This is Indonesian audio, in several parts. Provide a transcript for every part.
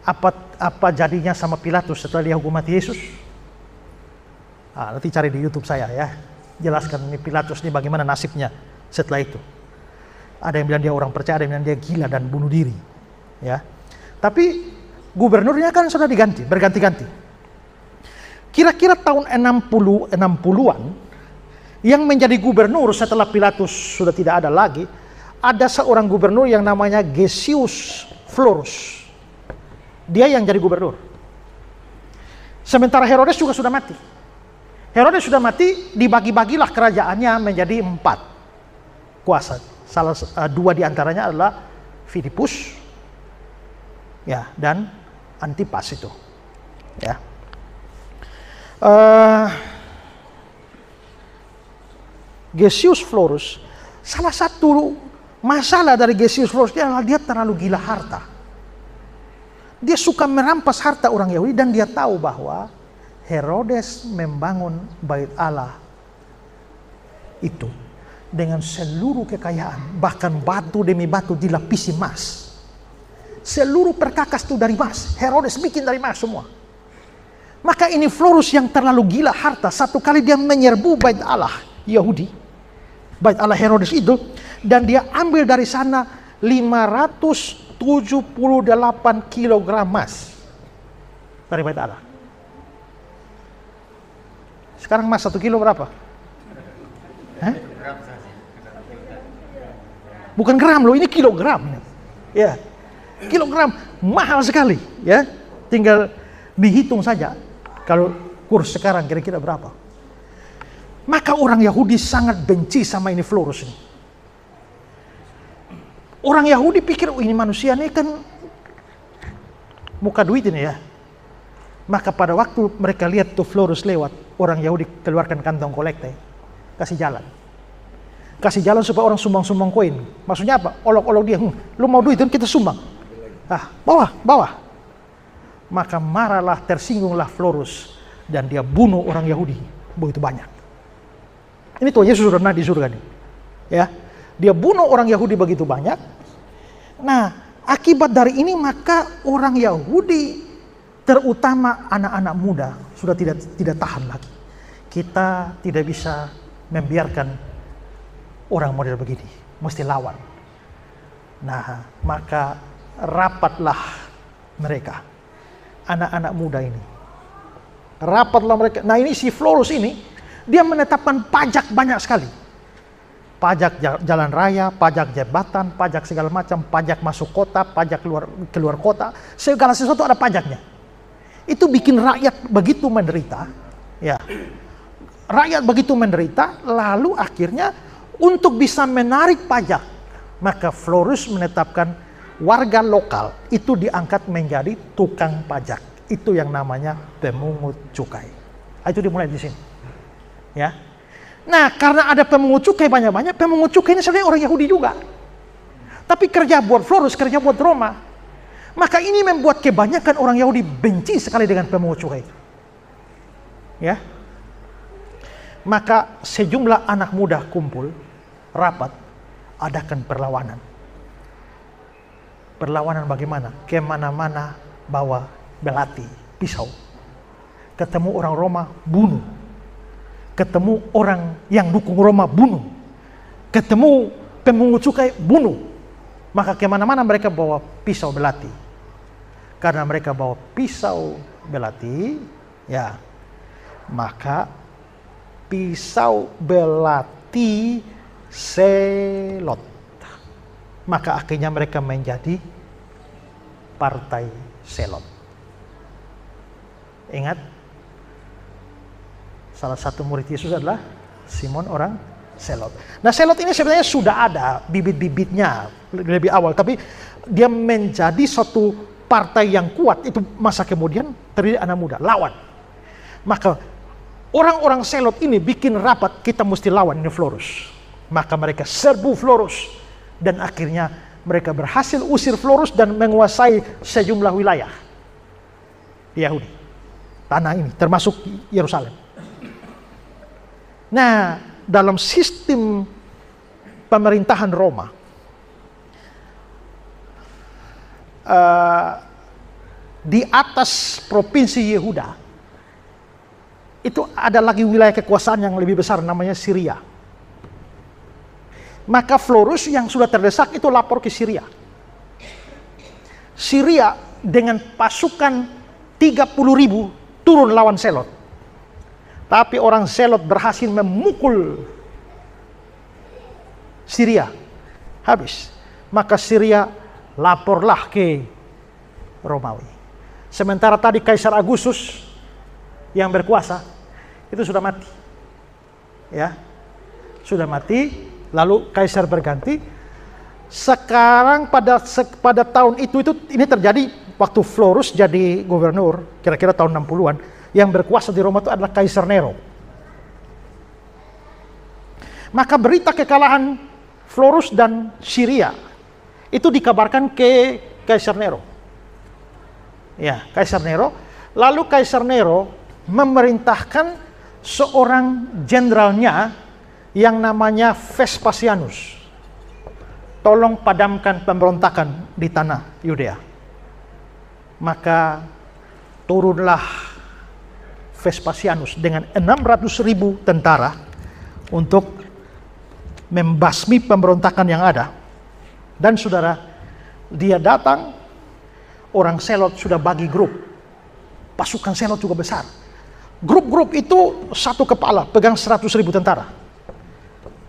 Apa jadinya sama Pilatus setelah dia hukum mati Yesus? Nanti cari di YouTube saya ya. Jelaskan ini Pilatus ini bagaimana nasibnya setelah itu. Ada yang bilang dia orang percaya, ada yang bilang dia gila dan bunuh diri. Ya. Tapi gubernurnya kan sudah diganti, berganti-ganti. Kira-kira tahun 60-an yang menjadi gubernur setelah Pilatus sudah tidak ada lagi, ada seorang gubernur yang namanya Gessius Florus. Dia yang jadi gubernur. Sementara Herodes juga sudah mati. Herodes sudah mati, dibagi-bagilah kerajaannya menjadi 4 kuasa. Dua diantaranya adalah Filipus, ya, dan Antipas itu. Ya. Gessius Florus, salah satu masalah dari Gessius Florus adalah dia terlalu gila harta. Dia suka merampas harta orang Yahudi dan dia tahu bahwa Herodes membangun bait Allah itu dengan seluruh kekayaan, bahkan batu demi batu dilapisi emas. Seluruh perkakas itu dari emas. Herodes bikin dari emas semua. Maka ini Florus yang terlalu gila harta, satu kali dia menyerbu bait Allah Yahudi, bait Allah Herodes itu, dan dia ambil dari sana 578 kilogram emas dari bait Allah. Sekarang emas 1 kilo berapa? Hah? Bukan gram loh, ini kilogram. Ya, kilogram mahal sekali. Ya, tinggal dihitung saja. Kalau kurs sekarang kira-kira berapa? Maka orang Yahudi sangat benci sama ini Florus ini. Orang Yahudi pikir, ini manusia ini kan muka duit ini ya. Maka pada waktu mereka lihat tuh Florus lewat, orang Yahudi keluarkan kantong kolekte, kasih jalan. Kasih jalan supaya orang sumbang-sumbang koin. Maksudnya apa? Olok-olok dia, lu mau duit kita sumbang. Bawa. Maka marahlah, tersinggunglah Florus dan dia bunuh orang Yahudi begitu banyak. Ini Tuhan Yesus sudah di surga nih. Ya. Dia bunuh orang Yahudi begitu banyak. Nah, akibat dari ini maka orang Yahudi, terutama anak-anak muda, sudah tidak tahan lagi. Kita tidak bisa membiarkan orang model begini, mesti lawan. Nah, maka rapatlah mereka, anak-anak muda ini. Rapatlah mereka. Nah, ini si Florus ini, dia menetapkan pajak banyak sekali. Pajak jalan raya, pajak jabatan, pajak segala macam, pajak masuk kota, pajak keluar kota, segala sesuatu ada pajaknya. Itu bikin rakyat begitu menderita, ya. Rakyat begitu menderita, lalu akhirnya untuk bisa menarik pajak, maka Florus menetapkan warga lokal itu diangkat menjadi tukang pajak. Itu yang namanya pemungut cukai. Itu dimulai di sini, ya. Nah, karena ada pemungut cukai banyak-banyak, pemungut cukai ini sebenarnya orang Yahudi juga. Tapi kerja buat Florus, kerja buat Roma. Maka ini membuat kebanyakan orang Yahudi benci sekali dengan pemungut cukai. Ya. Maka sejumlah anak muda kumpul, rapat, adakan perlawanan. Perlawanan bagaimana? Kemana-mana bawa belati, pisau. Ketemu orang Roma, bunuh. Ketemu orang yang dukung Roma, bunuh. Ketemu pemungut cukai, bunuh. Maka kemana-mana mereka bawa pisau belati. Karena mereka bawa pisau belati, ya, maka pisau belati selot. Maka akhirnya mereka menjadi partai selot. Ingat, salah satu murid Yesus adalah Simon orang Selot. Nah, Selot ini sebenarnya sudah ada bibit-bibitnya lebih awal, tapi dia menjadi suatu partai yang kuat itu masa kemudian terdiri anak muda, lawan. Maka orang-orang Selot ini bikin rapat, kita mesti lawan ini Florus. Maka mereka serbu Florus dan akhirnya mereka berhasil usir Florus dan menguasai sejumlah wilayah Yahudi. Tanah ini termasuk Yerusalem. Nah, dalam sistem pemerintahan Roma, di atas provinsi Yehuda, itu ada lagi wilayah kekuasaan yang lebih besar namanya Syria. Maka Florus yang sudah terdesak itu lapor ke Syria. Syria dengan pasukan 30.000 turun lawan Selot. Tapi orang Selot berhasil memukul Syria. Habis. Maka Syria laporlah ke Romawi. Sementara tadi Kaisar Agustus yang berkuasa itu sudah mati. Ya. Sudah mati. Lalu kaisar berganti. Sekarang pada tahun itu ini terjadi waktu Florus jadi gubernur, kira-kira tahun 60-an, yang berkuasa di Roma itu adalah Kaisar Nero. Maka berita kekalahan Florus dan Syria itu dikabarkan ke Kaisar Nero. Ya, Kaisar Nero. Lalu Kaisar Nero memerintahkan seorang jenderalnya yang namanya Vespasianus. Tolong padamkan pemberontakan di tanah Yudea. Maka turunlah Vespasianus dengan 600.000 tentara untuk membasmi pemberontakan yang ada. Dan saudara, dia datang, orang Selot sudah bagi grup. Pasukan Selot juga besar. Grup-grup itu satu kepala, pegang 100.000 tentara.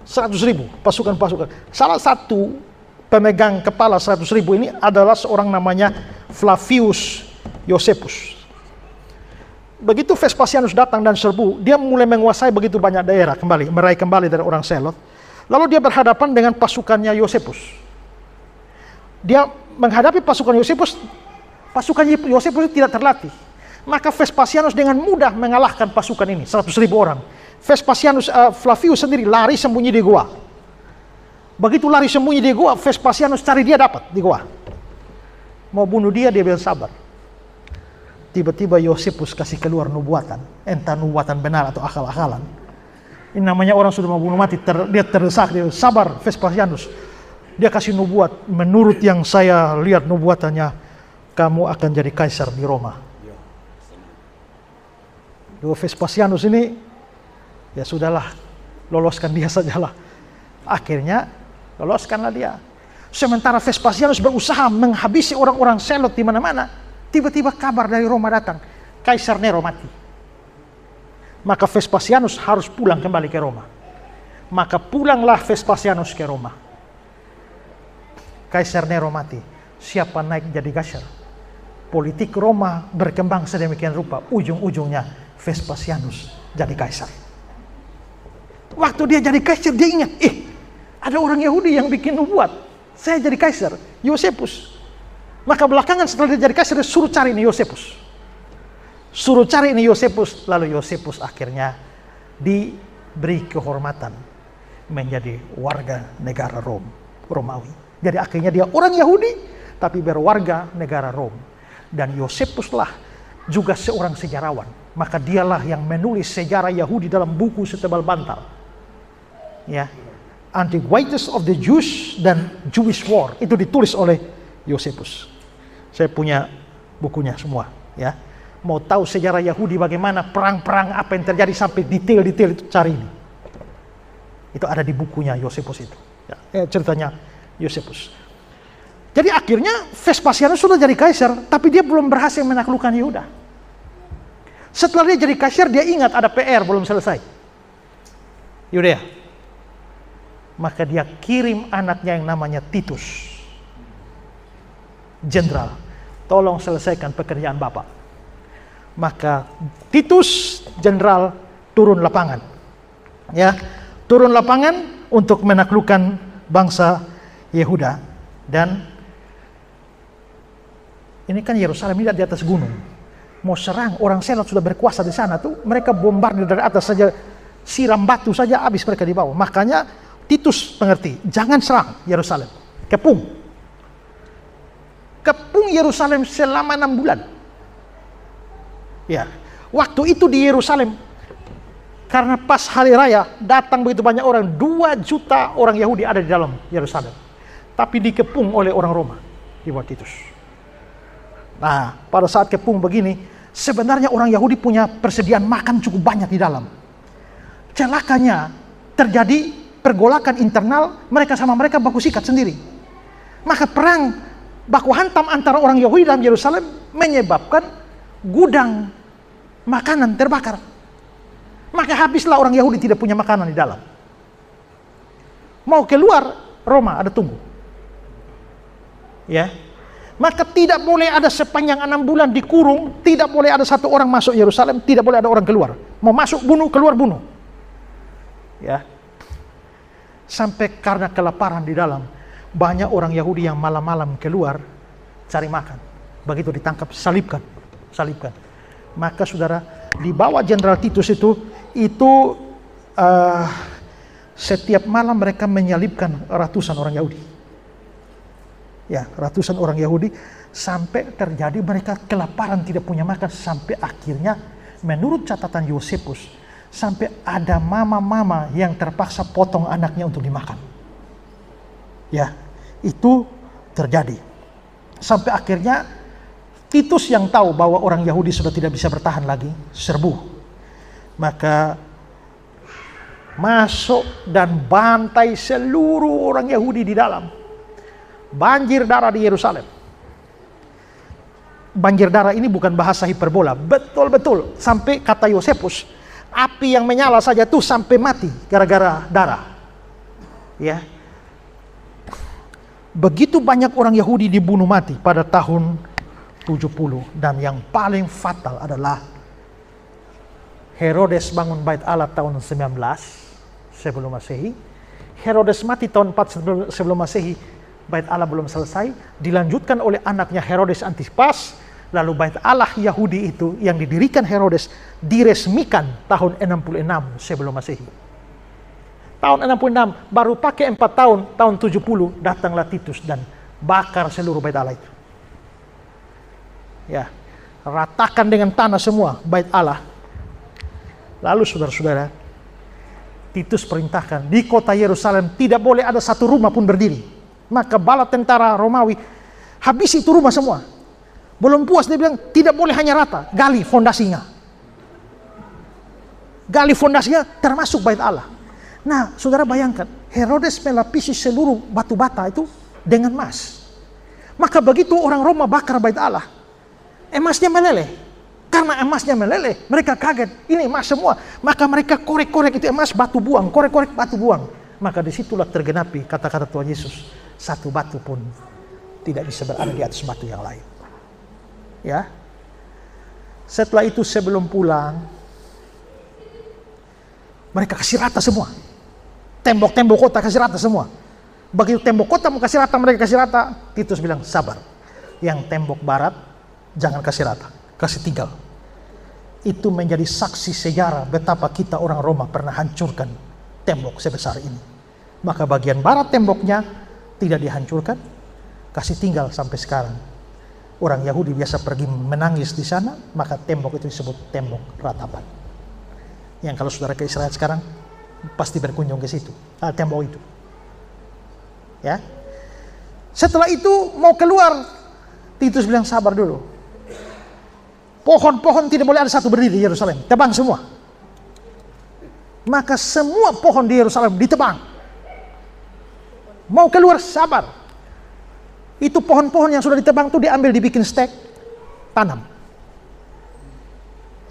100.000 pasukan-pasukan. Salah satu pemegang kepala 100.000 ini adalah seorang namanya Flavius Josephus. Begitu Vespasianus datang dan serbu, dia mulai menguasai begitu banyak daerah kembali, meraih kembali dari orang Selot. Lalu dia berhadapan dengan pasukannya Josephus. Dia menghadapi pasukan Josephus, pasukan Josephus tidak terlatih. Maka Vespasianus dengan mudah mengalahkan pasukan ini, 100.000 orang. Vespasianus, Flavius sendiri lari sembunyi di gua. Begitu lari sembunyi di gua, Vespasianus cari dia dapat di gua. Mau bunuh dia, dia bilang sabar. Tiba-tiba Josephus kasih keluar nubuatan. Entah nubuatan benar atau akal-akalan. Ini namanya orang sudah mau bunuh mati, dia terdesak, dia sabar Vespasianus. Dia kasih nubuat, menurut yang saya lihat nubuatannya, kamu akan jadi kaisar di Roma. Dua Vespasianus ini, ya sudahlah, loloskan dia sajalah. Akhirnya loloskanlah dia. Sementara Vespasianus berusaha menghabisi orang-orang Selot di mana-mana, tiba-tiba kabar dari Roma datang, Kaisar Nero mati. Maka Vespasianus harus pulang kembali ke Roma. Maka pulanglah Vespasianus ke Roma. Kaisar Nero mati. Siapa naik jadi kaisar? Politik Roma berkembang sedemikian rupa, ujung-ujungnya Vespasianus jadi kaisar. Waktu dia jadi kaisar, dia ingat, ada orang Yahudi yang bikin nubuat, saya jadi kaisar, Josephus. Maka belakangan setelah dia jadi kaisar, dia suruh cari ini Josephus. Suruh cari ini Josephus, lalu Josephus akhirnya diberi kehormatan menjadi warga negara Romawi. Jadi akhirnya dia orang Yahudi, tapi berwarga negara Rom. Dan Josephus lah juga seorang sejarawan. Maka dialah yang menulis sejarah Yahudi dalam buku setebal bantal. Ya, Antiquities of the Jews dan Jewish War itu ditulis oleh Josephus. Saya punya bukunya semua. Ya, mau tahu sejarah Yahudi bagaimana perang-perang apa yang terjadi sampai detail-detail itu cari ini. Itu ada di bukunya Josephus itu. Ya, ceritanya Josephus. Jadi akhirnya Vespasianus sudah jadi kaisar, tapi dia belum berhasil menaklukkan Yehuda. Setelah dia jadi kaisar, dia ingat ada PR belum selesai. Yudea. Maka dia kirim anaknya yang namanya Titus. Jenderal, tolong selesaikan pekerjaan Bapak. Maka Titus, jenderal, turun lapangan. Ya, turun lapangan untuk menaklukkan bangsa Yehuda. Dan ini kan Yerusalem ini di atas gunung. Mau serang, orang Selot sudah berkuasa di sana tuh, mereka bombardir dari atas saja, siram batu saja habis mereka di bawah. Makanya Titus mengerti, jangan serang Yerusalem, kepung Yerusalem selama 6 bulan. Ya, waktu itu di Yerusalem, karena pas hari raya datang begitu banyak orang, 2 juta orang Yahudi ada di dalam Yerusalem, tapi dikepung oleh orang Roma di bawah Titus. Nah, pada saat kepung begini, sebenarnya orang Yahudi punya persediaan makan cukup banyak di dalam. Celakanya terjadi pergolakan internal, mereka sama mereka baku sikat sendiri. Maka perang baku hantam antara orang Yahudi dalam Yerusalem menyebabkan gudang makanan terbakar. Maka habislah orang Yahudi tidak punya makanan di dalam. Mau keluar Roma ada tunggu. Ya. Maka tidak boleh ada sepanjang 6 bulan dikurung, tidak boleh ada satu orang masuk Yerusalem, tidak boleh ada orang keluar. Mau masuk bunuh, keluar bunuh. Ya. Sampai karena kelaparan di dalam, banyak orang Yahudi yang malam-malam keluar cari makan. Begitu ditangkap, salibkan. Maka saudara, di bawah Jenderal Titus itu setiap malam mereka menyalibkan ratusan orang Yahudi. Ya, ratusan orang Yahudi, sampai terjadi mereka kelaparan, tidak punya makan, sampai akhirnya menurut catatan Yosefus, sampai ada mama-mama yang terpaksa potong anaknya untuk dimakan. Ya, itu terjadi. Sampai akhirnya Titus yang tahu bahwa orang Yahudi sudah tidak bisa bertahan lagi, serbu. Maka masuk dan bantai seluruh orang Yahudi di dalam. Banjir darah di Yerusalem. Banjir darah ini bukan bahasa hiperbola, betul-betul sampai kata Yosefus, api yang menyala saja tuh sampai mati gara-gara darah. Ya. Begitu banyak orang Yahudi dibunuh mati pada tahun 70, dan yang paling fatal adalah Herodes bangun Bait Allah tahun 19 sebelum Masehi. Herodes mati tahun 4 sebelum Masehi. Bait Allah belum selesai, dilanjutkan oleh anaknya Herodes Antipas, lalu Bait Allah Yahudi itu yang didirikan Herodes diresmikan tahun 66 sebelum Masehi. Tahun 66, baru pakai 4 tahun 70 datanglah Titus dan bakar seluruh Bait Allah itu. Ya, ratakan dengan tanah semua Bait Allah. Lalu saudara-saudara, Titus perintahkan di kota Yerusalem tidak boleh ada satu rumah pun berdiri. Maka bala tentara Romawi habis itu rumah semua. Belum puas dia bilang tidak boleh hanya rata, gali fondasinya. Gali fondasinya termasuk Bait Allah. Nah, saudara bayangkan, Herodes melapisi seluruh batu bata itu dengan emas. Maka begitu orang Roma bakar Bait Allah, emasnya meleleh. Karena emasnya meleleh, mereka kaget, ini emas semua. Maka mereka korek-korek itu emas, batu buang, korek-korek batu buang. Maka disitulah tergenapi kata-kata Tuhan Yesus, satu batu pun tidak bisa berada di atas batu yang lain. Ya. Setelah itu sebelum pulang, mereka kasih rata semua. Tembok-tembok kota kasih rata semua. Begitu tembok kota mau kasih rata, mereka kasih rata. Titus bilang, sabar. Yang tembok barat, jangan kasih rata, kasih tinggal. Itu menjadi saksi sejarah betapa kita orang Roma pernah hancurkan tembok sebesar ini. Maka bagian barat temboknya tidak dihancurkan, kasih tinggal sampai sekarang. Orang Yahudi biasa pergi menangis di sana, maka tembok itu disebut tembok ratapan. Yang kalau saudara ke Israel sekarang, pasti berkunjung ke situ, tembok itu. Ya. Setelah itu mau keluar, Titus bilang sabar dulu. Pohon-pohon tidak boleh ada satu berdiri di Yerusalem, tebang semua. Maka semua pohon di Yerusalem ditebang. Mau keluar, sabar. Itu pohon-pohon yang sudah ditebang itu diambil, dibikin stek, tanam.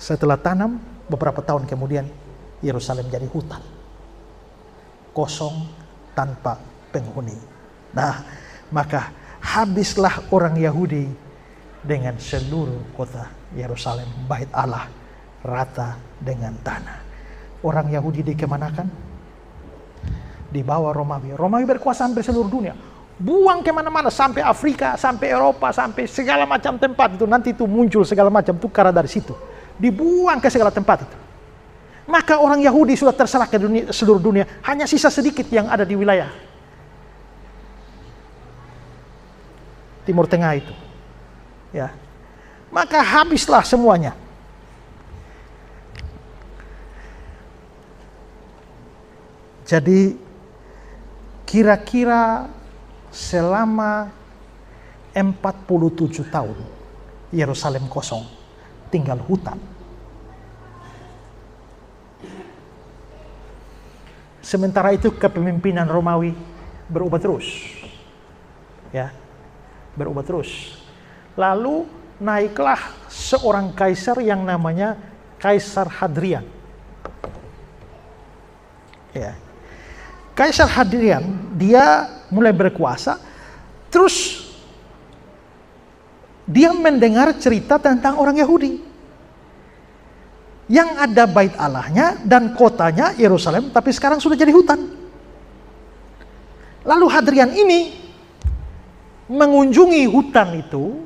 Setelah tanam, beberapa tahun kemudian Yerusalem jadi hutan, kosong tanpa penghuni. Nah, maka habislah orang Yahudi dengan seluruh kota Yerusalem, Bait Allah rata dengan tanah. Orang Yahudi dikemanakan? Dibawa Romawi. Romawi berkuasa hampir seluruh dunia. Buang kemana-mana, sampai Afrika, sampai Eropa, sampai segala macam tempat itu. Nanti itu muncul segala macam tukar dari situ. Dibuang ke segala tempat itu. Maka orang Yahudi sudah terserah ke dunia, seluruh dunia. Hanya sisa sedikit yang ada di wilayah Timur Tengah itu. Ya. Maka habislah semuanya. Jadi kira-kira selama 47 tahun Yerusalem kosong, tinggal hutan. Sementara itu kepemimpinan Romawi berubah terus. Ya, berubah terus. Lalu naiklah seorang kaisar yang namanya Kaisar Hadrian. Ya. Kaisar Hadrian, dia mulai berkuasa, terus dia mendengar cerita tentang orang Yahudi yang ada bait Allahnya dan kotanya Yerusalem, tapi sekarang sudah jadi hutan. Lalu Hadrian ini mengunjungi hutan itu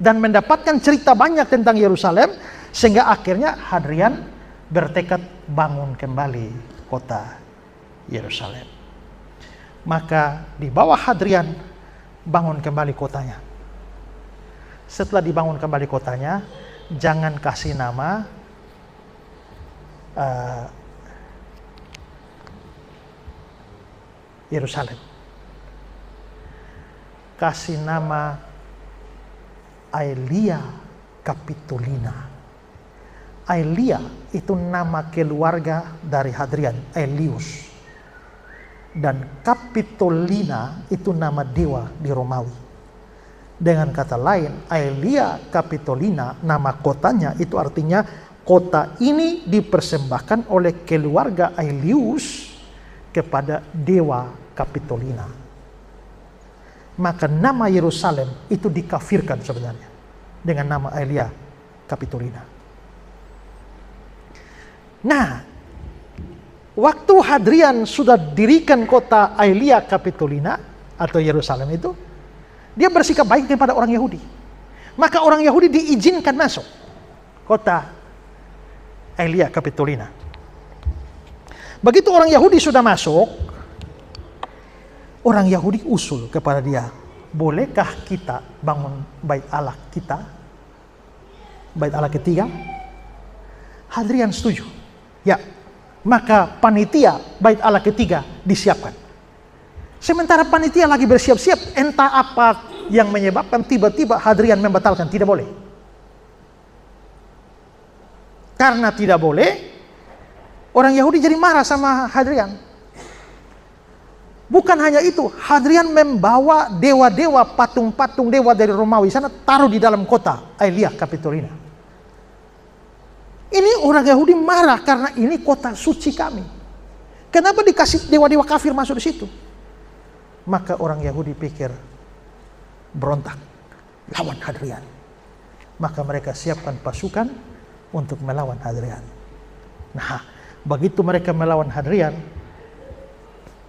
dan mendapatkan cerita banyak tentang Yerusalem, sehingga akhirnya Hadrian bertekad bangun kembali kota Yerusalem. Maka di bawah Hadrian bangun kembali kotanya. Setelah dibangun kembali kotanya, jangan kasih nama Yerusalem. Kasih nama Aelia Capitolina. Aelia itu nama keluarga dari Hadrian, Aelius. Dan Capitolina itu nama dewa di Romawi. Dengan kata lain, Aelia Capitolina, nama kotanya itu artinya kota ini dipersembahkan oleh keluarga Aelius kepada dewa Capitolina. Maka nama Yerusalem itu dikafirkan sebenarnya dengan nama Aelia Capitolina. Nah, waktu Hadrian sudah dirikan kota Aelia Capitolina atau Yerusalem itu, dia bersikap baik kepada orang Yahudi. Maka orang Yahudi diizinkan masuk kota Aelia Capitolina. Begitu orang Yahudi sudah masuk, orang Yahudi usul kepada dia, bolehkah kita bangun bait Allah kita? Bait Allah ketiga? Hadrian setuju. Ya, maka panitia bait Allah ketiga disiapkan. Sementara panitia lagi bersiap-siap, entah apa yang menyebabkan tiba-tiba Hadrian membatalkan, tidak boleh. Karena tidak boleh, orang Yahudi jadi marah sama Hadrian. Bukan hanya itu, Hadrian membawa dewa-dewa, patung-patung dewa dari Romawi sana, taruh di dalam kota Aelia Capitolina. Ini orang Yahudi marah karena ini kota suci kami. Kenapa dikasih dewa-dewa kafir masuk di situ? Maka orang Yahudi pikir berontak, lawan Hadrian. Maka mereka siapkan pasukan untuk melawan Hadrian. Nah, begitu mereka melawan Hadrian,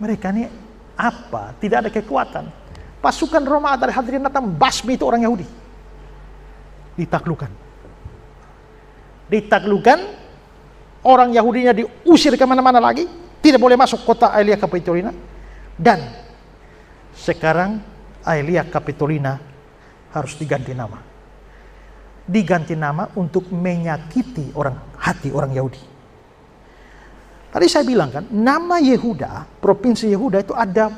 mereka ini apa? Tidak ada kekuatan. Pasukan Roma dari Hadrian datang basmi itu orang Yahudi. Ditaklukkan. Orang Yahudinya diusir kemana-mana lagi, tidak boleh masuk kota Aelia Capitolina. Dan sekarang Aelia Capitolina harus diganti nama. Diganti nama untuk menyakiti hati orang Yahudi. Tadi saya bilang kan, nama Yehuda, provinsi Yehuda itu ada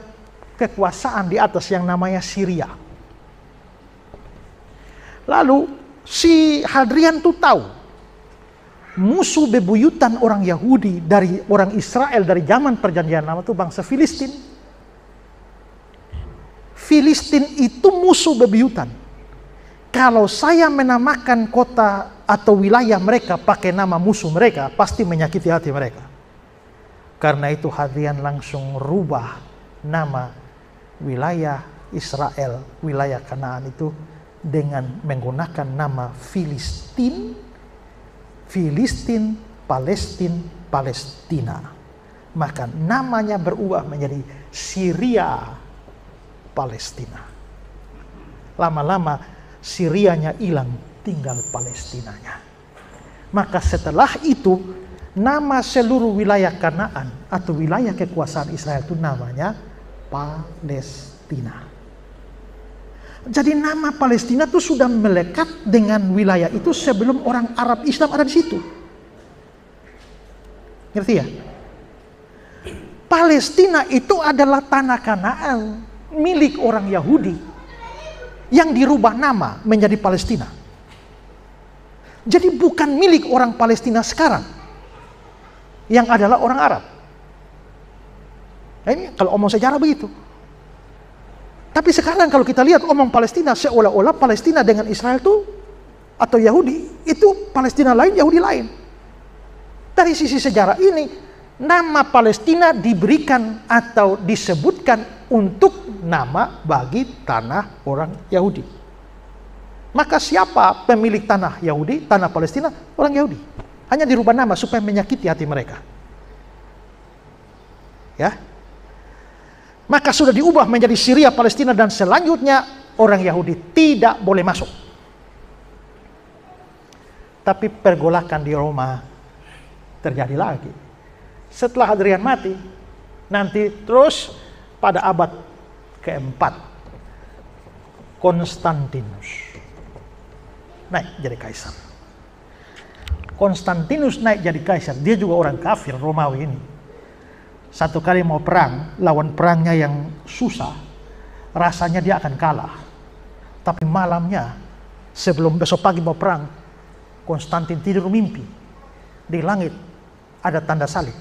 kekuasaan di atas yang namanya Syria. Lalu si Hadrian tuh tahu musuh bebuyutan orang Yahudi dari orang Israel dari zaman perjanjian lama itu bangsa Filistin. Filistin itu musuh bebuyutan. Kalau saya menamakan kota atau wilayah mereka pakai nama musuh mereka, pasti menyakiti hati mereka. Karena itu Hadrian langsung rubah nama wilayah Israel, wilayah Kanaan itu dengan menggunakan nama Filistin, Palestina. Maka namanya berubah menjadi Syria Palestina. Lama-lama Syrianya hilang, tinggal Palestinanya. Maka setelah itu nama seluruh wilayah Kanaan atau wilayah kekuasaan Israel itu namanya Palestina. Jadi nama Palestina itu sudah melekat dengan wilayah itu sebelum orang Arab Islam ada di situ. Ngerti ya? Palestina itu adalah tanah Kanaan milik orang Yahudi yang dirubah nama menjadi Palestina. Jadi bukan milik orang Palestina sekarang, yang adalah orang Arab. Nah, ini kalau omong sejarah begitu. Tapi sekarang kalau kita lihat omong Palestina, seolah-olah Palestina dengan Israel itu, atau Yahudi, itu Palestina lain, Yahudi lain. Dari sisi sejarah ini, nama Palestina diberikan atau disebutkan untuk nama bagi tanah orang Yahudi. Maka siapa pemilik tanah Yahudi, tanah Palestina? Orang Yahudi. Hanya dirubah nama supaya menyakiti hati mereka. Ya. Maka sudah diubah menjadi Syria, Palestina, dan selanjutnya orang Yahudi tidak boleh masuk. Tapi pergolakan di Roma terjadi lagi. Setelah Hadrian mati, nanti terus pada abad keempat, Konstantinus naik jadi kaisar. Konstantinus naik jadi kaisar, dia juga orang kafir Romawi ini. Satu kali mau perang, lawan perangnya yang susah, rasanya dia akan kalah. Tapi malamnya, sebelum besok pagi mau perang, Konstantin tidur mimpi. Di langit ada tanda salib.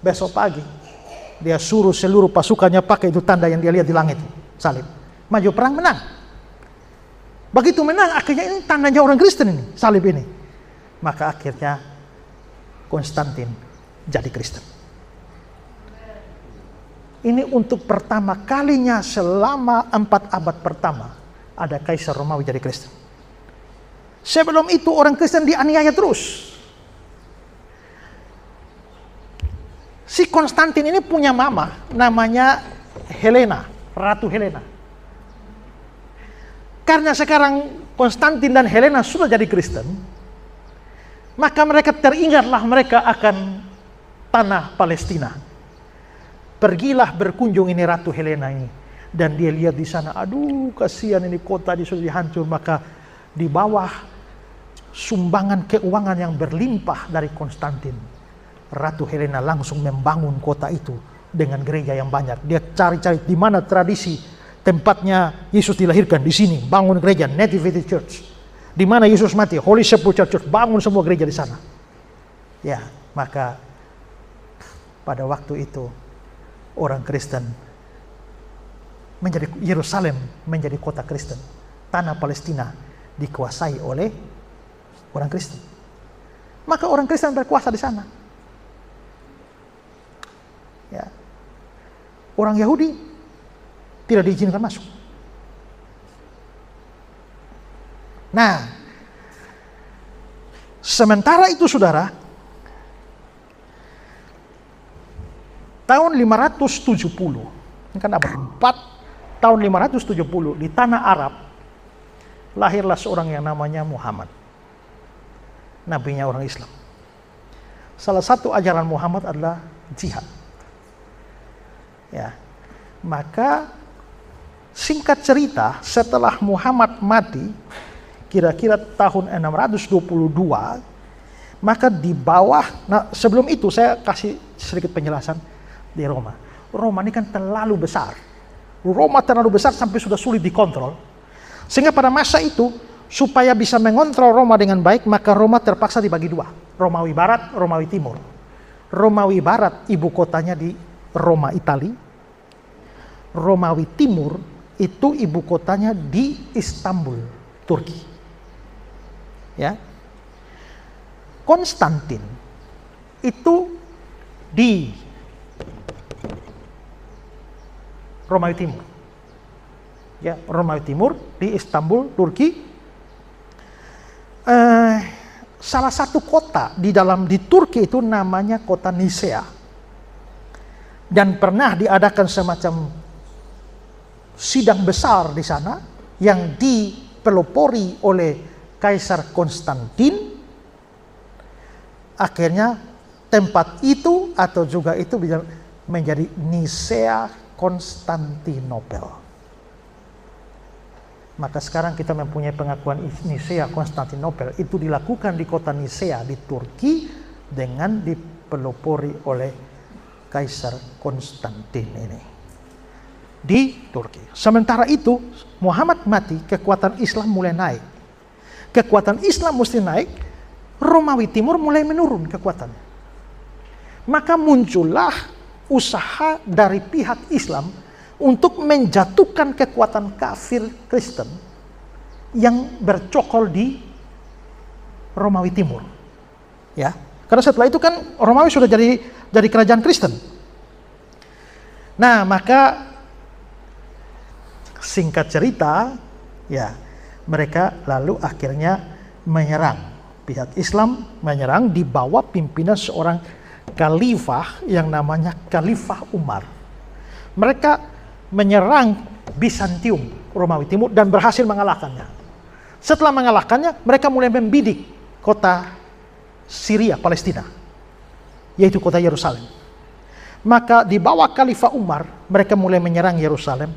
Besok pagi, dia suruh seluruh pasukannya pakai itu tanda yang dia lihat di langit, salib. Maju perang, menang. Begitu menang, akhirnya ini tandanya orang Kristen ini, salib ini. Maka akhirnya Konstantin jadi Kristen. Ini untuk pertama kalinya selama 4 abad pertama ada kaisar Romawi jadi Kristen. Sebelum itu orang Kristen dianiaya terus. Si Konstantin ini punya mama, namanya Helena, Ratu Helena. Karena sekarang Konstantin dan Helena sudah jadi Kristen, maka mereka teringatlah mereka akan tanah Palestina. Pergilah berkunjung ini Ratu Helena ini, dan dia lihat di sana, aduh kasihan ini kota sudah dihancur. Maka di bawah sumbangan keuangan yang berlimpah dari Konstantin, Ratu Helena langsung membangun kota itu dengan gereja yang banyak. Dia cari-cari di mana tradisi tempatnya Yesus dilahirkan, di sini bangun gereja Nativity Church. Di mana Yesus mati, Holy Sepulchre Church, bangun semua gereja di sana. Ya, maka pada waktu itu orang Kristen menjadi Yerusalem menjadi kota Kristen. Tanah Palestina dikuasai oleh orang Kristen. Maka orang Kristen berkuasa di sana. Ya. Orang Yahudi tidak diizinkan masuk. Nah, sementara itu saudara, tahun 570, ini kan abad 4, tahun 570 di tanah Arab, lahirlah seorang yang namanya Muhammad. Nabinya orang Islam. Salah satu ajaran Muhammad adalah jihad. Ya, maka singkat cerita, setelah Muhammad mati, kira-kira tahun 622, maka di bawah, nah sebelum itu saya kasih sedikit penjelasan di Roma. Roma ini kan terlalu besar. Roma terlalu besar sampai sudah sulit dikontrol. Sehingga pada masa itu, supaya bisa mengontrol Roma dengan baik, maka Roma terpaksa dibagi dua. Romawi Barat, Romawi Timur. Romawi Barat ibu kotanya di Roma, Italia. Romawi Timur itu ibu kotanya di Istanbul, Turki. Ya, Konstantin itu di Romawi Timur. Ya, Romawi Timur di Istanbul, Turki. Salah satu kota di Turki itu namanya kota Nisea. Dan pernah diadakan semacam sidang besar di sana yang dipelopori oleh Kaisar Konstantin. Akhirnya tempat itu atau juga itu menjadi Nisea Konstantinopel. Maka sekarang kita mempunyai pengakuan Nisea Konstantinopel. Itu dilakukan di kota Nisea di Turki dengan dipelopori oleh Kaisar Konstantin ini. di Turki. Sementara itu Muhammad mati, kekuatan Islam mulai naik. Kekuatan Islam mesti naik, Romawi Timur mulai menurun kekuatannya. Maka muncullah usaha dari pihak Islam untuk menjatuhkan kekuatan kafir Kristen yang bercokol di Romawi Timur. Ya, karena setelah itu kan Romawi sudah jadi kerajaan Kristen. Nah, maka singkat cerita, ya, mereka lalu akhirnya menyerang. Pihak Islam menyerang di bawah pimpinan seorang khalifah yang namanya Khalifah Umar. Mereka menyerang Bizantium, Romawi Timur, dan berhasil mengalahkannya. Setelah mengalahkannya, mereka mulai membidik kota Syria, Palestina, yaitu kota Yerusalem. Maka di bawah Khalifah Umar, mereka mulai menyerang Yerusalem,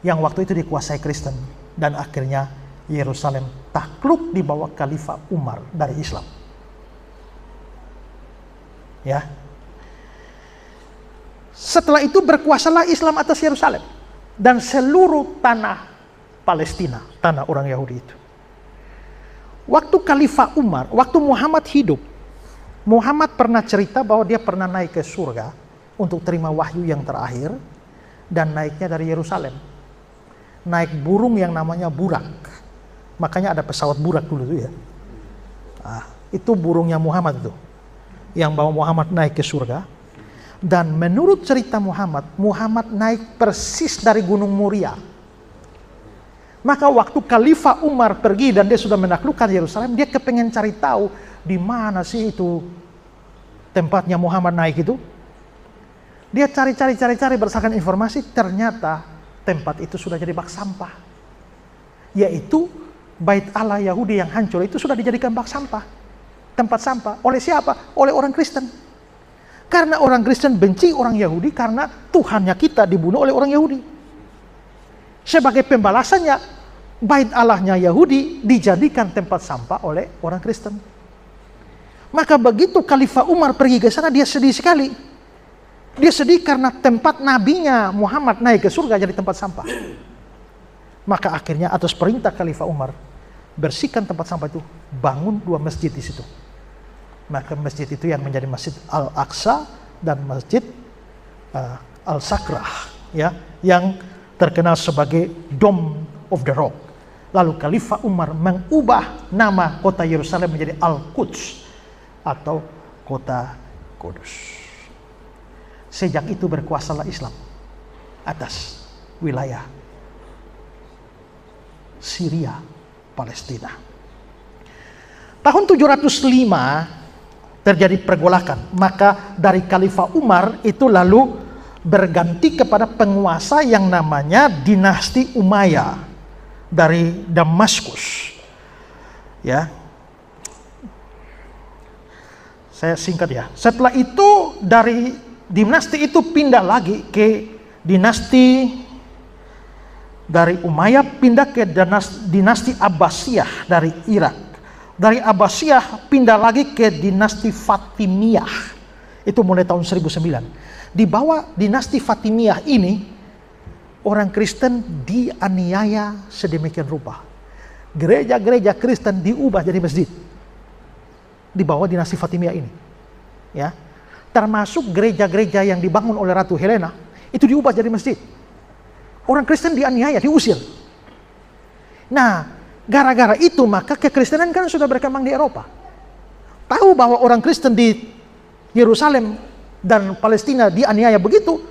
yang waktu itu dikuasai Kristen, dan akhirnya Yerusalem takluk di bawah Khalifah Umar dari Islam. Ya. Setelah itu berkuasalah Islam atas Yerusalem dan seluruh tanah Palestina, tanah orang Yahudi itu. Waktu Khalifah Umar, waktu Muhammad hidup, Muhammad pernah cerita bahwa dia pernah naik ke surga untuk terima wahyu yang terakhir, dan naiknya dari Yerusalem. Naik burung yang namanya burak. Makanya ada pesawat burak dulu tuh ya. Itu burungnya Muhammad itu, yang bawa Muhammad naik ke surga. Dan menurut cerita Muhammad, Muhammad naik persis dari Gunung Muria. Maka waktu Khalifah Umar pergi dan dia sudah menaklukkan Yerusalem, dia kepengen cari tahu di mana sih itu tempatnya Muhammad naik itu. Dia cari berdasarkan informasi, ternyata tempat itu sudah jadi bak sampah. Yaitu Bait Allah Yahudi yang hancur itu sudah dijadikan bak sampah. Tempat sampah. Oleh siapa? Oleh orang Kristen. Karena orang Kristen benci orang Yahudi karena Tuhannya kita dibunuh oleh orang Yahudi. Sebagai pembalasannya, Bait Allahnya Yahudi dijadikan tempat sampah oleh orang Kristen. Maka begitu Khalifah Umar pergi ke sana, dia sedih sekali. Dia sedih karena tempat nabinya Muhammad naik ke surga jadi tempat sampah. Maka akhirnya atas perintah Khalifah Umar, bersihkan tempat sampah itu, bangun 2 masjid di situ. Maka masjid itu yang menjadi Masjid Al-Aqsa dan Masjid Al-Sakrah, ya, yang terkenal sebagai Dome of the Rock. Lalu Khalifah Umar mengubah nama kota Yerusalem menjadi Al-Quds atau kota Kudus. Sejak itu berkuasalah Islam atas wilayah Syria, Palestina. Tahun 705 terjadi pergolakan, maka dari Khalifah Umar itu lalu berganti kepada penguasa yang namanya dinasti Umayyah dari Damaskus. Ya. Saya singkat ya. Setelah itu dari dinasti itu pindah lagi ke dinasti dari Umayyah, pindah ke dinasti Abbasiyah dari Irak. Dari Abbasiyah pindah lagi ke dinasti Fatimiyah. Itu mulai tahun 1009. Di bawah dinasti Fatimiyah ini, orang Kristen dianiaya sedemikian rupa. Gereja-gereja Kristen diubah jadi masjid. Di bawah dinasti Fatimiyah ini. Ya. Termasuk gereja-gereja yang dibangun oleh Ratu Helena, itu diubah jadi masjid. Orang Kristen dianiaya, diusir. Nah, gara-gara itu maka kekristenan kan sudah berkembang di Eropa. Tahu bahwa orang Kristen di Yerusalem dan Palestina dianiaya begitu,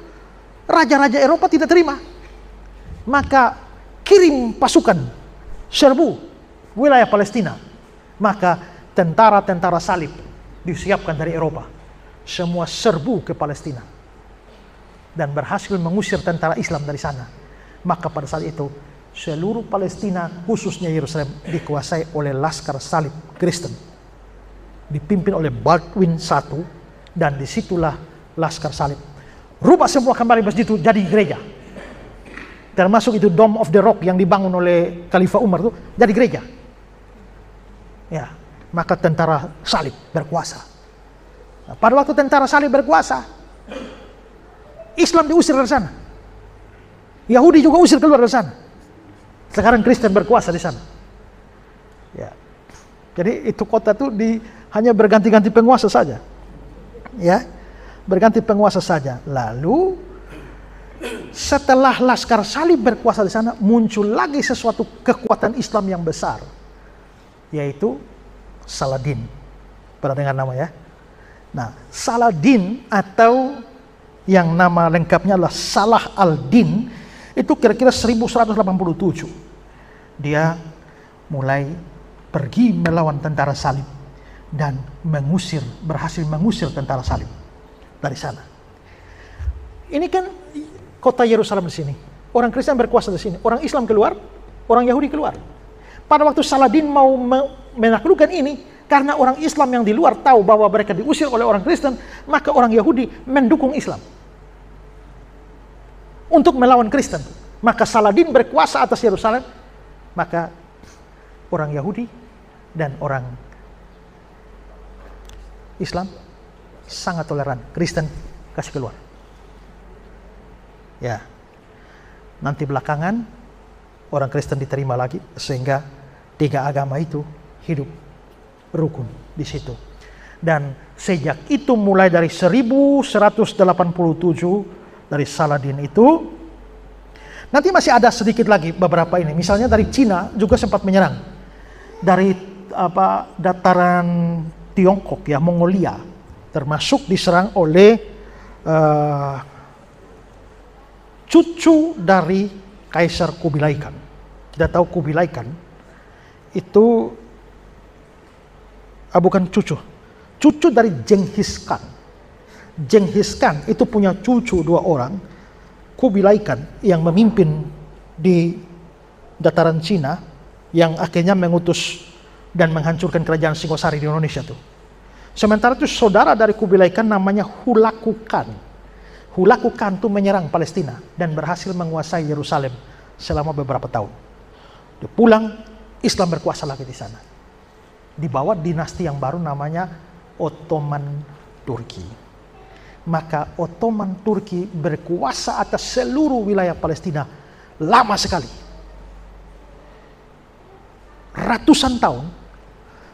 raja-raja Eropa tidak terima. Maka kirim pasukan serbu wilayah Palestina. Maka tentara-tentara salib disiapkan dari Eropa. Semua serbu ke Palestina. Dan berhasil mengusir tentara Islam dari sana. Maka pada saat itu seluruh Palestina, khususnya Yerusalem, dikuasai oleh laskar salib Kristen. Dipimpin oleh Baldwin I, dan disitulah laskar salib. Rubah semua kembali masjid itu jadi gereja. Termasuk itu Dome of the Rock yang dibangun oleh Khalifah Umar itu jadi gereja. Ya, maka tentara salib berkuasa. Nah, pada waktu tentara salib berkuasa, Islam diusir dari sana. Yahudi juga usir keluar dari sana. Sekarang Kristen berkuasa di sana. Ya. Jadi itu kota itu hanya berganti-ganti penguasa saja. Ya, berganti penguasa saja. Lalu setelah Laskar Salib berkuasa di sana, muncul lagi sesuatu kekuatan Islam yang besar, yaitu Saladin. Pernah dengar nama ya? Nah, Saladin atau yang nama lengkapnya adalah Salah al-Din, itu kira-kira 1187. Dia mulai pergi melawan tentara salib dan berhasil mengusir tentara salib dari sana. Ini kan kota Yerusalem di sini. Orang Kristen berkuasa di sini. Orang Islam keluar, orang Yahudi keluar. Pada waktu Saladin mau menaklukkan ini, karena orang Islam yang di luar tahu bahwa mereka diusir oleh orang Kristen, maka orang Yahudi mendukung Islam untuk melawan Kristen. Maka Saladin berkuasa atas Yerusalem, maka orang Yahudi dan orang Islam sangat toleran. Kristen kasih keluar. Ya, nanti belakangan orang Kristen diterima lagi, sehingga 3 agama itu hidup rukun di situ. Dan sejak itu mulai dari 1187 dari Saladin itu, nanti masih ada sedikit lagi beberapa ini. Misalnya dari Cina juga sempat menyerang. Dari dataran Tiongkok ya, Mongolia, termasuk diserang oleh cucu dari Kaisar Kubilai Khan. Kita tahu Kubilai Khan itu bukan cucu dari Genghis Khan. Genghis Khan itu punya cucu 2 orang, Kubilai Khan yang memimpin di dataran Cina, yang akhirnya mengutus dan menghancurkan kerajaan Singosari di Indonesia tuh. Sementara itu saudara dari Kubilai Khan namanya Hulaku Khan. Hulaku Khan itu menyerang Palestina dan berhasil menguasai Yerusalem selama beberapa tahun. Dia pulang, Islam berkuasa lagi di sana. Di bawah dinasti yang baru namanya Ottoman Turki. Maka Ottoman Turki berkuasa atas seluruh wilayah Palestina lama sekali. Ratusan tahun,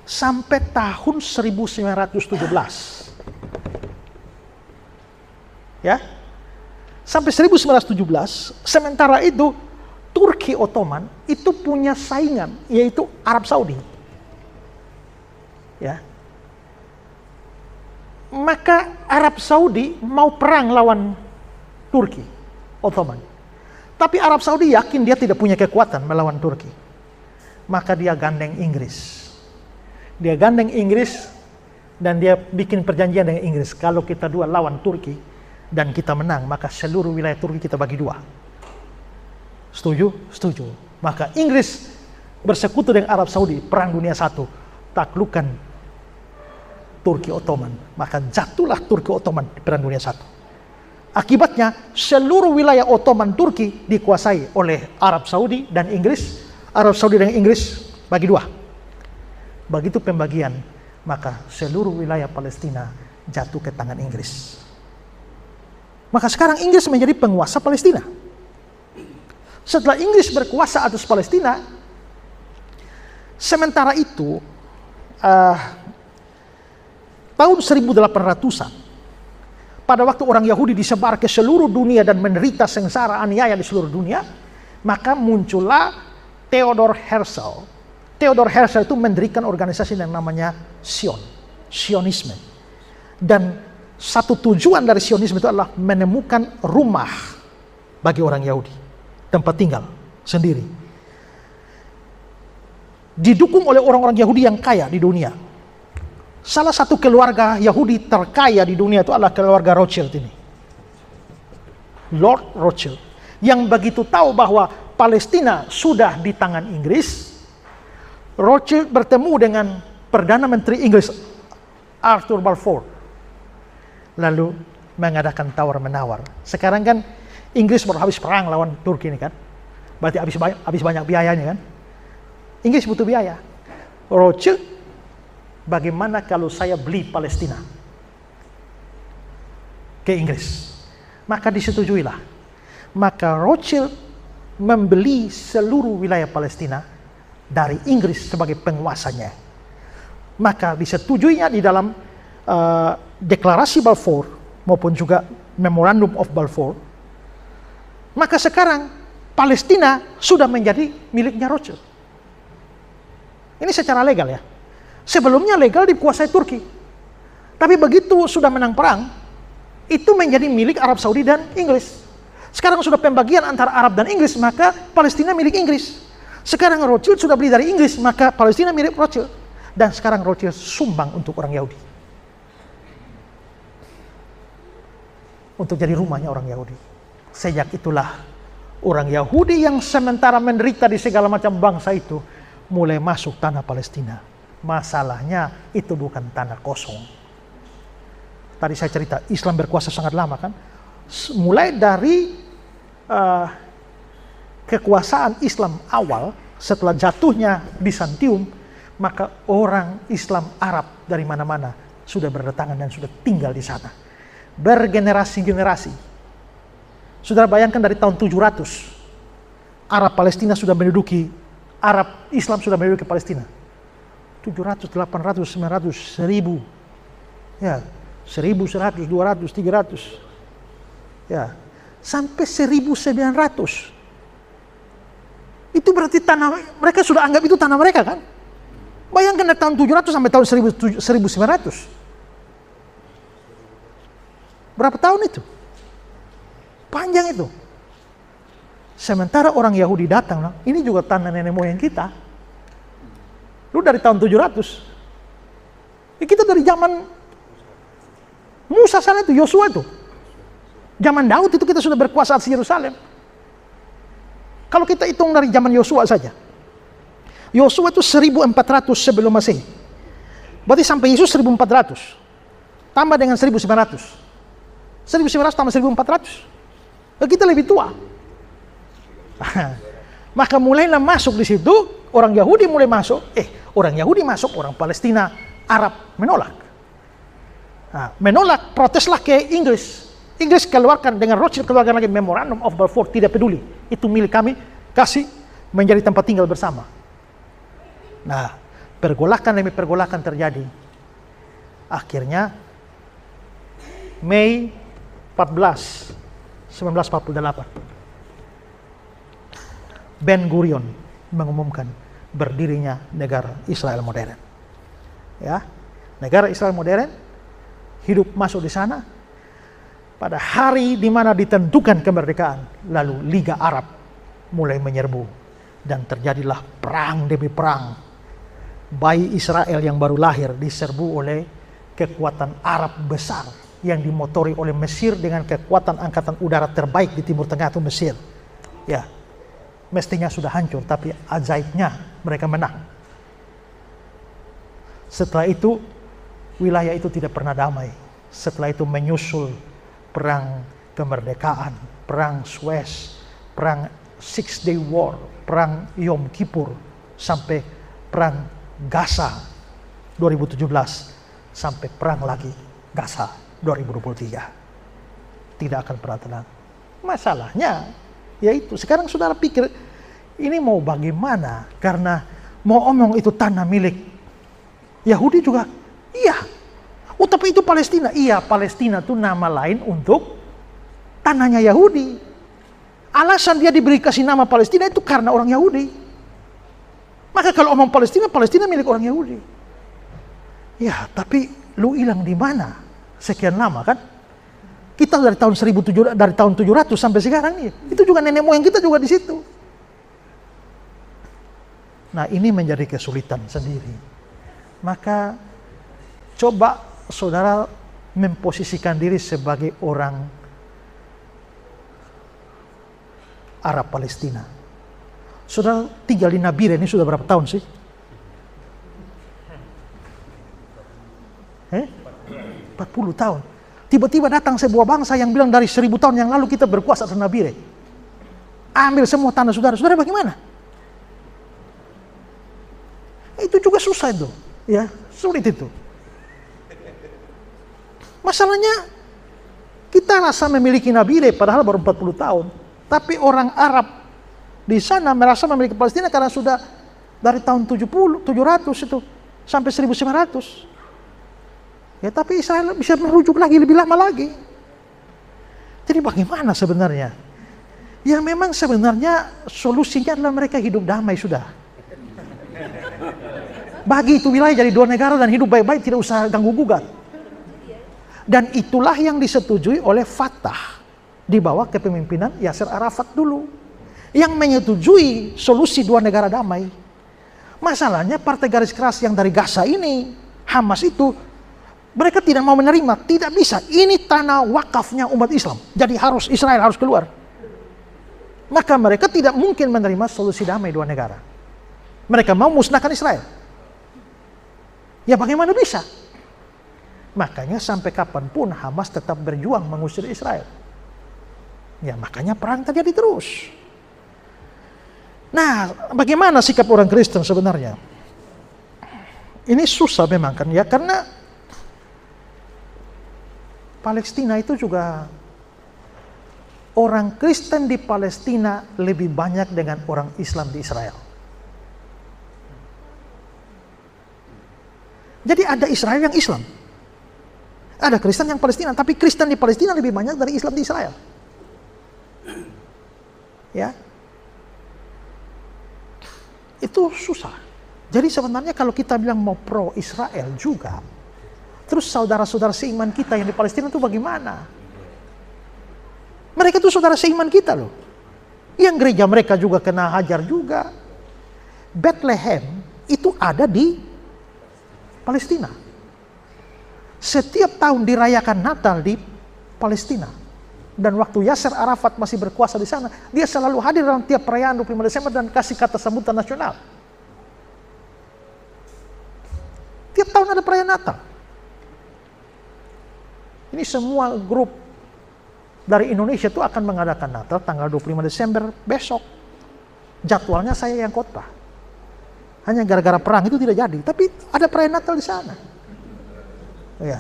sampai tahun 1917. Ya, sampai 1917. Sementara itu Turki Ottoman itu punya saingan, yaitu Arab Saudi. Ya, maka Arab Saudi mau perang lawan Turki Ottoman, tapi Arab Saudi yakin dia tidak punya kekuatan melawan Turki, maka dia gandeng Inggris. Dia gandeng Inggris dan dia bikin perjanjian dengan Inggris, kalau kita dua lawan Turki dan kita menang, maka seluruh wilayah Turki kita bagi 2. Setuju? Setuju. Maka Inggris bersekutu dengan Arab Saudi, perang dunia 1, taklukkan Turki Ottoman. Maka jatuhlah Turki Ottoman di perang dunia 1. Akibatnya seluruh wilayah Ottoman Turki dikuasai oleh Arab Saudi dan Inggris. Arab Saudi dan Inggris bagi 2. Begitu pembagian, maka seluruh wilayah Palestina jatuh ke tangan Inggris. Maka sekarang Inggris menjadi penguasa Palestina. Setelah Inggris berkuasa atas Palestina, sementara itu tahun 1800-an, pada waktu orang Yahudi disebar ke seluruh dunia dan menderita sengsara aniaya di seluruh dunia, maka muncullah Theodor Herzl. Theodor Herzl itu mendirikan organisasi yang namanya Sionisme. Dan satu tujuan dari Sionisme itu adalah menemukan rumah bagi orang Yahudi, tempat tinggal sendiri. Didukung oleh orang-orang Yahudi yang kaya di dunia. Salah satu keluarga Yahudi terkaya di dunia itu adalah keluarga Rothschild ini. Lord Rothschild. Yang begitu tahu bahwa Palestina sudah di tangan Inggris, Rothschild bertemu dengan Perdana Menteri Inggris Arthur Balfour, lalu mengadakan tawar-menawar. Sekarang kan Inggris baru habis perang lawan Turki ini kan, berarti habis banyak biayanya kan. Inggris butuh biaya. Rothschild, bagaimana kalau saya beli Palestina ke Inggris? Maka disetujuilah. Maka Rothschild membeli seluruh wilayah Palestina dari Inggris sebagai penguasanya. Maka disetujuinya di dalam deklarasi Balfour maupun juga Memorandum of Balfour. Maka sekarang Palestina sudah menjadi miliknya Rothschild. Ini secara legal ya. Sebelumnya legal dikuasai Turki. Tapi begitu sudah menang perang, itu menjadi milik Arab Saudi dan Inggris. Sekarang sudah pembagian antara Arab dan Inggris, maka Palestina milik Inggris. Sekarang Rothschild sudah beli dari Inggris, maka Palestina milik Rothschild. Dan sekarang Rothschild sumbang untuk orang Yahudi. Untuk jadi rumahnya orang Yahudi. Sejak itulah orang Yahudi yang sementara menderita di segala macam bangsa itu mulai masuk tanah Palestina. Masalahnya itu bukan tanah kosong. Tadi saya cerita Islam berkuasa sangat lama kan. Mulai dari kekuasaan Islam awal setelah jatuhnya Bizantium, maka orang Islam Arab dari mana-mana sudah berdatangan dan sudah tinggal di sana. Bergenerasi-generasi. Saudara bayangkan dari tahun 700 Arab Palestina sudah menduduki, Arab Islam sudah menduduki Palestina. 700, 800, 900, 1000. Ya, 1100, 200, 300. Ya, sampai 1900. Itu berarti tanah mereka sudah anggap itu tanah mereka kan? Bayangkan dari tahun 700 sampai tahun 1900. Berapa tahun itu? Panjang itu. Sementara orang Yahudi datang, ini juga tanah nenek moyang kita. Lu dari tahun 700. Kita dari zaman Musa sana itu, Yosua itu. Zaman Daud itu kita sudah berkuasa atas Yerusalem. Kalau kita hitung dari zaman Yosua saja. Yosua itu 1400 sebelum Masehi. Berarti sampai Yesus 1400. Tambah dengan 1900. 1900 tambah 1400. Kita lebih tua. Maka mulailah masuk di situ, orang Yahudi mulai masuk. Orang Yahudi masuk, orang Palestina, Arab menolak. Menolak, proteslah ke Inggris. Inggris keluarkan dengan Rothschild keluarkan lagi Memorandum of Balfour, tidak peduli. Itu milik kami, kasih menjadi tempat tinggal bersama. Nah, pergolakan demi pergolakan terjadi. Akhirnya Mei 14, 1948, Ben Gurion mengumumkan berdirinya negara Israel modern. Ya, negara Israel modern hidup masuk di sana pada hari di mana ditentukan kemerdekaan. Lalu Liga Arab mulai menyerbu dan terjadilah perang demi perang. Bayi Israel yang baru lahir diserbu oleh kekuatan Arab besar yang dimotori oleh Mesir dengan kekuatan angkatan udara terbaik di Timur Tengah itu Mesir. Ya, mestinya sudah hancur, tapi ajaibnya mereka menang. Setelah itu, wilayah itu tidak pernah damai. Setelah itu menyusul perang kemerdekaan, perang Suez, perang Six Day War, perang Yom Kippur, sampai perang Gaza 2017, sampai perang lagi Gaza 2023. Tidak akan pernah tenang. Masalahnya yaitu sekarang saudara pikir ini mau bagaimana? Karena mau omong itu tanah milik Yahudi juga. Iya. Oh tapi itu Palestina. Iya, Palestina itu nama lain untuk tanahnya Yahudi. Alasan dia diberi kasih nama Palestina itu karena orang Yahudi. Maka kalau omong Palestina, Palestina milik orang Yahudi. Ya, tapi lu hilang di mana? Sekian lama kan? Kita dari tahun 1700 sampai sekarang nih. Itu juga nenek moyang kita juga di situ. Nah, ini menjadi kesulitan sendiri. Maka coba saudara memposisikan diri sebagai orang Arab Palestina. Saudara tinggal di Nabire ini sudah berapa tahun sih? 40 tahun. Tiba-tiba datang sebuah bangsa yang bilang dari 1000 tahun yang lalu kita berkuasa atas Nabire. Ambil semua tanah saudara. Saudara bagaimana? Itu juga susah itu. Ya, sulit itu. Masalahnya kita rasa memiliki Nabire padahal baru 40 tahun. Tapi orang Arab Di sana merasa memiliki Palestina karena sudah dari tahun 700 itu sampai 1900. Ya, tapi Israel bisa merujuk lagi lebih lama lagi. Jadi bagaimana sebenarnya? Ya memang sebenarnya solusinya adalah mereka hidup damai sudah. Bagi itu wilayah jadi dua negara dan hidup baik-baik, tidak usah ganggu-gugat. Dan itulah yang disetujui oleh Fatah di bawah kepemimpinan Yasser Arafat dulu, yang menyetujui solusi dua negara damai. Masalahnya partai garis keras yang dari Gaza ini, Hamas itu, mereka tidak mau menerima, tidak bisa. Ini tanah wakafnya umat Islam, jadi harus Israel harus keluar. Maka mereka tidak mungkin menerima solusi damai dua negara. Mereka mau musnahkan Israel. Ya bagaimana bisa? Makanya sampai kapanpun Hamas tetap berjuang mengusir Israel. Ya makanya perang terjadi terus. Nah, bagaimana sikap orang Kristen sebenarnya? Ini susah memang kan ya, karena Palestina itu juga, orang Kristen di Palestina lebih banyak dengan orang Islam di Israel. Jadi ada Israel yang Islam, ada Kristen yang Palestina, tapi Kristen di Palestina lebih banyak dari Islam di Israel. Ya, itu susah. Jadi sebenarnya kalau kita bilang mau pro Israel juga, terus saudara-saudara seiman kita yang di Palestina itu bagaimana? Mereka itu saudara seiman kita loh. Yang gereja mereka juga kena hajar juga. Bethlehem itu ada di Palestina. Setiap tahun dirayakan Natal di Palestina. Dan waktu Yasser Arafat masih berkuasa di sana, dia selalu hadir dalam tiap perayaan 25 Desember dan kasih kata sambutan nasional. Tiap tahun ada perayaan Natal. Ini semua grup dari Indonesia itu akan mengadakan Natal tanggal 25 Desember besok. Jadwalnya saya yang khotbah. Hanya gara-gara perang itu tidak jadi, tapi ada perayaan Natal di sana. Ya.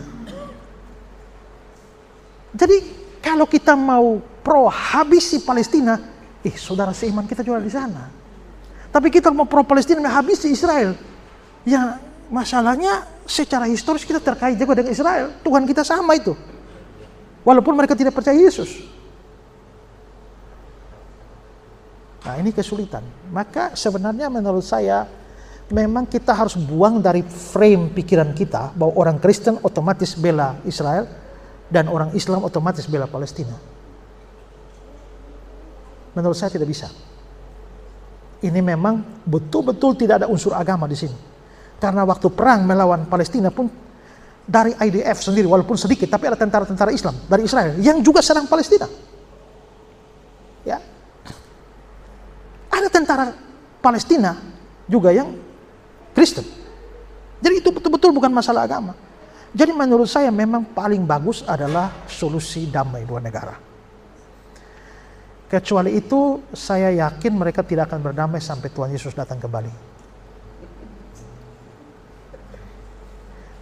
Jadi kalau kita mau pro habisi Palestina, saudara seiman kita juga di sana. Tapi kita mau pro Palestina habisi Israel. Ya masalahnya secara historis kita terkait juga dengan Israel. Tuhan kita sama itu. Walaupun mereka tidak percaya Yesus. Nah ini kesulitan. Maka sebenarnya menurut saya, memang kita harus buang dari frame pikiran kita bahwa orang Kristen otomatis bela Israel dan orang Islam otomatis bela Palestina. Menurut saya tidak bisa. Ini memang betul-betul tidak ada unsur agama di sini. Karena waktu perang melawan Palestina pun dari IDF sendiri, walaupun sedikit, tapi ada tentara-tentara Islam dari Israel yang juga serang Palestina. Ya, ada tentara Palestina juga yang Kristen. Jadi itu betul-betul bukan masalah agama. Jadi menurut saya memang paling bagus adalah solusi damai dua negara. Kecuali itu saya yakin mereka tidak akan berdamai sampai Tuhan Yesus datang kembali.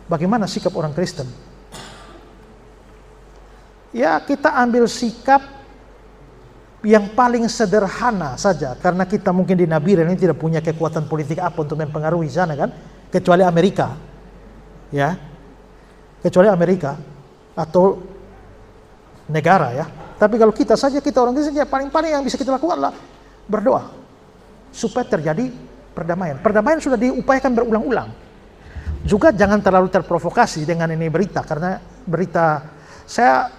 Bagaimana sikap orang Kristen? Ya kita ambil sikap yang paling sederhana saja, karena kita mungkin di Nabiren ini tidak punya kekuatan politik apa untuk mempengaruhi sana kan, kecuali Amerika, ya, kecuali Amerika atau negara ya. Tapi kalau kita saja, kita orang Kristen, ya paling-paling yang bisa kita lakukan adalah berdoa supaya terjadi perdamaian. Perdamaian sudah diupayakan berulang-ulang. Juga jangan terlalu terprovokasi dengan ini berita, karena berita saya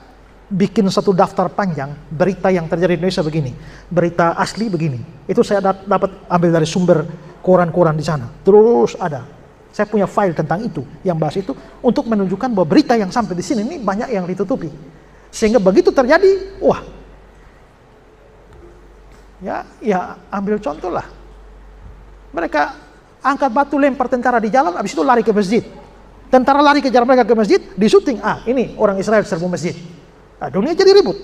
bikin satu daftar panjang berita yang terjadi di Indonesia begini, berita asli begini. Itu saya dapat ambil dari sumber koran-koran di sana. Terus ada, saya punya file tentang itu, yang bahas itu untuk menunjukkan bahwa berita yang sampai di sini ini banyak yang ditutupi. Sehingga begitu terjadi, wah, ya ambil contoh lah. Mereka angkat batu lempar tentara di jalan, habis itu lari ke masjid. Tentara lari kejar mereka ke masjid, disuting, ini orang Israel serbu masjid. Nah, dunia jadi ribut.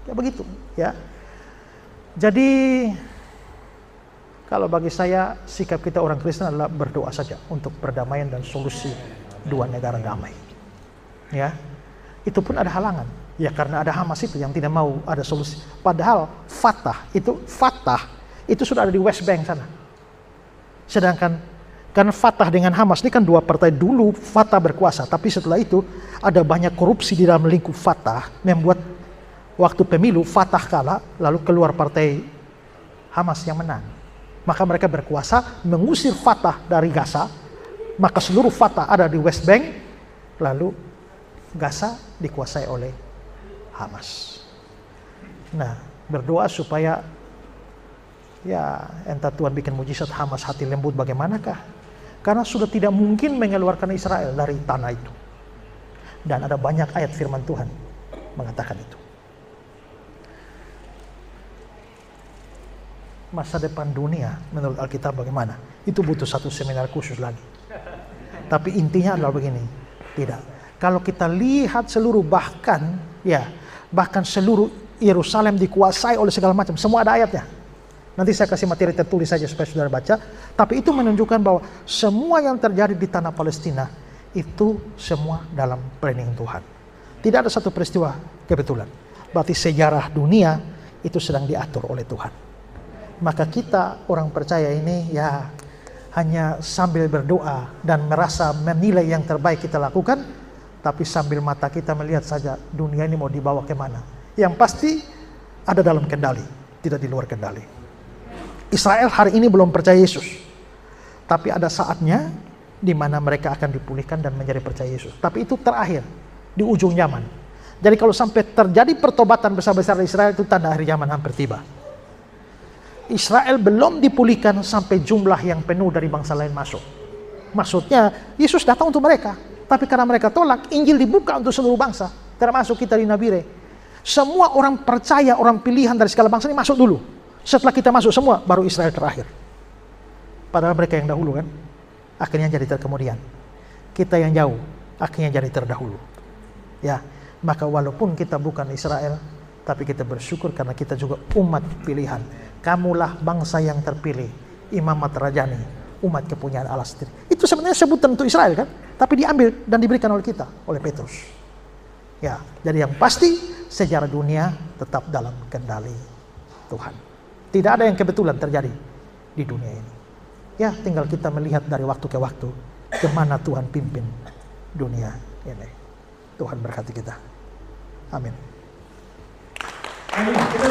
Ya begitu, ya. Jadi kalau bagi saya sikap kita orang Kristen adalah berdoa saja untuk perdamaian dan solusi dua negara damai. Ya. Itu pun ada halangan. Ya karena ada Hamas itu yang tidak mau ada solusi. Padahal Fatah itu sudah ada di West Bank sana. Sedangkan karena Fatah dengan Hamas ini kan dua partai, dulu Fatah berkuasa, tapi setelah itu ada banyak korupsi di dalam lingkup Fatah, membuat waktu pemilu Fatah kalah, lalu keluar partai Hamas yang menang. Maka mereka berkuasa mengusir Fatah dari Gaza, maka seluruh Fatah ada di West Bank, lalu Gaza dikuasai oleh Hamas. Nah, berdoa supaya ya entah Tuhan bikin mujizat Hamas hati lembut bagaimanakah? Karena sudah tidak mungkin mengeluarkan Israel dari tanah itu. Dan ada banyak ayat firman Tuhan mengatakan itu. Masa depan dunia menurut Alkitab bagaimana? Itu butuh satu seminar khusus lagi. Tapi intinya adalah begini, tidak. Kalau kita lihat seluruh bahkan seluruh Yerusalem dikuasai oleh segala macam, semua ada ayatnya. Nanti saya kasih materi tertulis saja supaya saudara baca. Tapi itu menunjukkan bahwa semua yang terjadi di tanah Palestina itu semua dalam planning Tuhan. Tidak ada satu peristiwa kebetulan. Berarti sejarah dunia itu sedang diatur oleh Tuhan. Maka kita orang percaya ini ya hanya sambil berdoa dan merasa menilai yang terbaik kita lakukan, tapi sambil mata kita melihat saja dunia ini mau dibawa kemana. Yang pasti ada dalam kendali, tidak di luar kendali. Israel hari ini belum percaya Yesus, tapi ada saatnya di mana mereka akan dipulihkan dan menjadi percaya Yesus. Tapi itu terakhir, di ujung zaman. Jadi kalau sampai terjadi pertobatan besar-besar di Israel, itu tanda akhir zaman hampir tiba. Israel belum dipulihkan sampai jumlah yang penuh dari bangsa lain masuk. Maksudnya, Yesus datang untuk mereka. Tapi karena mereka tolak, Injil dibuka untuk seluruh bangsa. Termasuk kita di Nabire. Semua orang percaya, orang pilihan dari segala bangsa ini masuk dulu. Setelah kita masuk semua, baru Israel terakhir. Padahal mereka yang dahulu kan, akhirnya jadi terkemudian. Kita yang jauh, akhirnya jadi terdahulu. Ya, maka walaupun kita bukan Israel, tapi kita bersyukur karena kita juga umat pilihan. Kamulah bangsa yang terpilih, imamat rajani, umat kepunyaan Allah sendiri. Itu sebenarnya sebutan untuk Israel kan, tapi diambil dan diberikan oleh kita, oleh Petrus. Ya, jadi yang pasti sejarah dunia tetap dalam kendali Tuhan. Tidak ada yang kebetulan terjadi di dunia ini. Ya, tinggal kita melihat dari waktu ke waktu kemana Tuhan pimpin dunia ini. Tuhan berkati kita. Amin. Amin. Kita